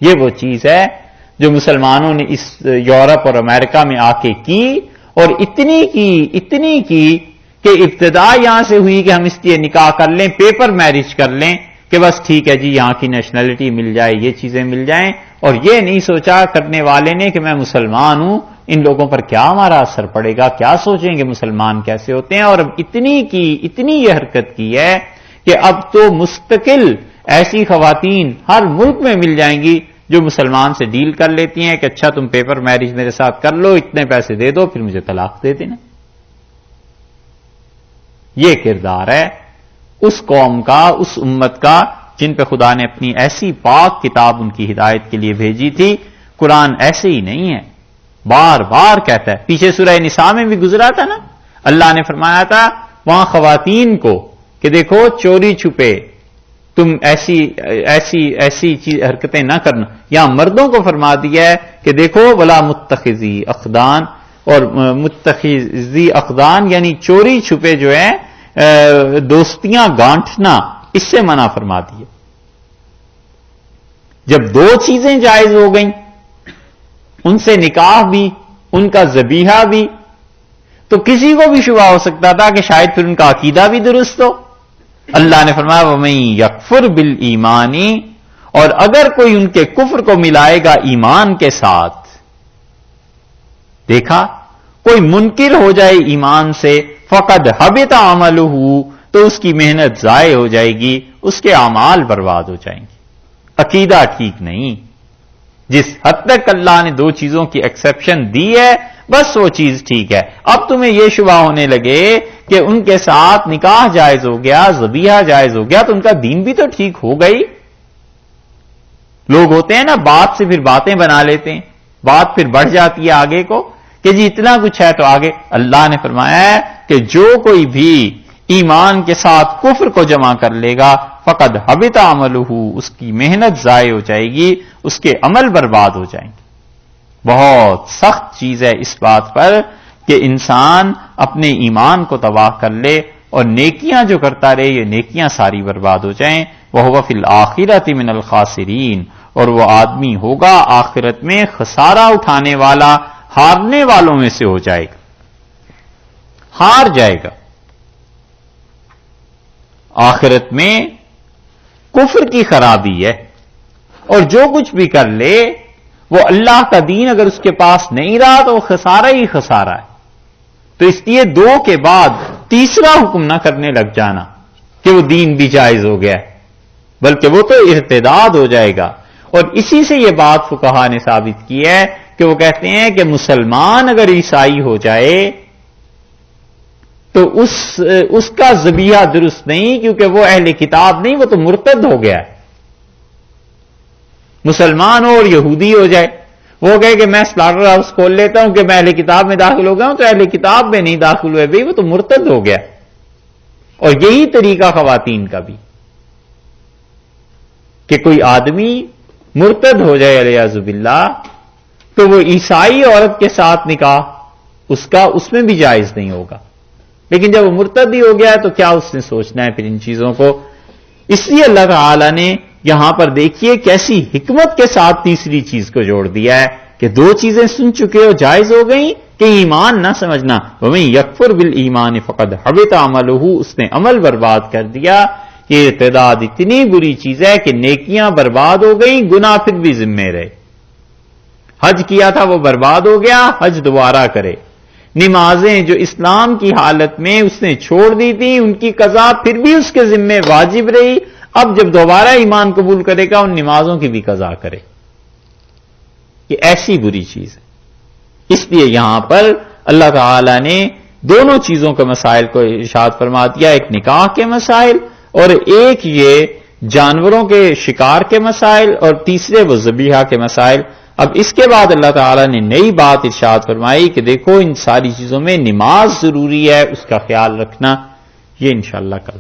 یہ وہ چیز ہے جو مسلمانوں نے اس یورپ اور امریکہ میں آ کے کی، اور اتنی کی کہ ابتدا یہاں سے ہوئی کہ ہم اس لیے نکاح کر لیں، پیپر میرج کر لیں کہ بس ٹھیک ہے جی یہاں کی نیشنلٹی مل جائے، یہ چیزیں مل جائیں، اور یہ نہیں سوچا کرنے والے نے کہ میں مسلمان ہوں، ان لوگوں پر کیا ہمارا اثر پڑے گا، کیا سوچیں گے مسلمان کیسے ہوتے ہیں. اور اب اتنی یہ حرکت کی ہے کہ اب تو مستقل ایسی خواتین ہر ملک میں مل جائیں گی جو مسلمان سے ڈیل کر لیتی ہیں کہ اچھا تم پیپر میرج میرے ساتھ کر لو، اتنے پیسے دے دو، پھر مجھے طلاق دے دینا. یہ کردار ہے اس قوم کا، اس امت کا جن پہ خدا نے اپنی ایسی پاک کتاب ان کی ہدایت کے لیے بھیجی تھی. قرآن ایسے ہی نہیں ہے، بار بار کہتا ہے. پیچھے سورہ نساء میں بھی گزرا تھا نا، اللہ نے فرمایا تھا وہاں خواتین کو کہ دیکھو چوری چھپے تم ایسی چیز حرکتیں نہ کرنا. یہاں مردوں کو فرما دیا ہے کہ دیکھو ولا متخذی اخدان، اور متخذی اخدان یعنی چوری چھپے جو ہے دوستیاں گانٹنا، اس سے منع فرما دیا. جب دو چیزیں جائز ہو گئیں، ان سے نکاح بھی، ان کا ذبیحہ بھی، تو کسی کو بھی شبہ ہو سکتا تھا کہ شاید پھر ان کا عقیدہ بھی درست ہو. اللہ نے فرمایا وَمَن یکفر بالایمان، اور اگر کوئی ان کے کفر کو ملائے گا ایمان کے ساتھ، دیکھا کوئی منکر ہو جائے ایمان سے، فقد حبط عملہ، تو اس کی محنت ضائع ہو جائے گی، اس کے اعمال برباد ہو جائیں گے. عقیدہ ٹھیک نہیں. جس حد تک اللہ نے دو چیزوں کی ایکسپشن دی ہے بس وہ چیز ٹھیک ہے. اب تمہیں یہ شبہ ہونے لگے کہ ان کے ساتھ نکاح جائز ہو گیا، ذبیحہ جائز ہو گیا، تو ان کا دین بھی تو ٹھیک ہو گئی. لوگ ہوتے ہیں نا بات سے پھر باتیں بنا لیتے ہیں، بات پھر بڑھ جاتی ہے آگے کو کہ جی اتنا کچھ ہے تو آگے. اللہ نے فرمایا ہے کہ جو کوئی بھی ایمان کے ساتھ کفر کو جمع کر لے گا فقد حبط عملہ، اس کی محنت ضائع ہو جائے گی، اس کے عمل برباد ہو جائیں گے. بہت سخت چیز ہے اس بات پر کہ انسان اپنے ایمان کو تباہ کر لے اور نیکیاں جو کرتا رہے یہ نیکیاں ساری برباد ہو جائیں. وَهُوَ فِي الْآخِرَةِ مِنَ الْخَاسِرِينَ، اور وہ آدمی ہوگا آخرت میں خسارہ اٹھانے والا، ہارنے والوں میں سے ہو جائے گا، ہار جائے گا. آخرت میں کفر کی خرابی ہے، اور جو کچھ بھی کر لے وہ اللہ کا دین اگر اس کے پاس نہیں رہا تو وہ خسارہ ہی خسارہ ہے. تو اس لیے دو کے بعد تیسرا حکم نہ کرنے لگ جانا کہ وہ دین بھی جائز ہو گیا ہے، بلکہ وہ تو ارتداد ہو جائے گا. اور اسی سے یہ بات فقہا نے ثابت کی ہے کہ وہ کہتے ہیں کہ مسلمان اگر عیسائی ہو جائے تو اس کا ذبیحہ درست نہیں، کیونکہ وہ اہل کتاب نہیں، وہ تو مرتد ہو گیا ہے. مسلمان ہو اور یہودی ہو جائے، وہ کہے کہ میں سلاٹر ہاؤس کھول لیتا ہوں کہ میں اہل کتاب میں داخل ہو گیا ہوں، تو اہل کتاب میں نہیں داخل ہوئے بھائی، وہ تو مرتد ہو گیا. اور یہی طریقہ خواتین کا بھی کہ کوئی آدمی مرتد ہو جائے علیاذ باللہ تو وہ عیسائی عورت کے ساتھ نکاح اس میں بھی جائز نہیں ہوگا. لیکن جب وہ مرتد ہی ہو گیا ہے تو کیا اس نے سوچنا ہے پھر ان چیزوں کو. اس لیے اللہ تعالی نے یہاں پر دیکھیے کیسی حکمت کے ساتھ تیسری چیز کو جوڑ دیا ہے کہ دو چیزیں سن چکے ہو جائز ہو گئیں کہ ایمان نہ سمجھنا. وَمَن یکفر بالایمان فقد حبط عملہ، اس نے عمل برباد کر دیا. یہ ارتداد اتنی بری چیز ہے کہ نیکیاں برباد ہو گئیں، گناہ پھر بھی ذمہ رہے. حج کیا تھا وہ برباد ہو گیا، حج دوبارہ کرے. نمازیں جو اسلام کی حالت میں اس نے چھوڑ دی تھی ان کی قضا پھر بھی اس کے ذمہ واجب رہی، اب جب دوبارہ ایمان قبول کرے گا ان نمازوں کی بھی قضا کرے. یہ ایسی بری چیز ہے. اس لیے یہاں پر اللہ تعالی نے دونوں چیزوں کے مسائل کو ارشاد فرما دیا، ایک نکاح کے مسائل اور ایک یہ جانوروں کے شکار کے مسائل، اور تیسرے وہ ذبیحہ کے مسائل. اب اس کے بعد اللہ تعالیٰ نے نئی بات ارشاد فرمائی کہ دیکھو ان ساری چیزوں میں نماز ضروری ہے، اس کا خیال رکھنا. یہ انشاءاللہ کل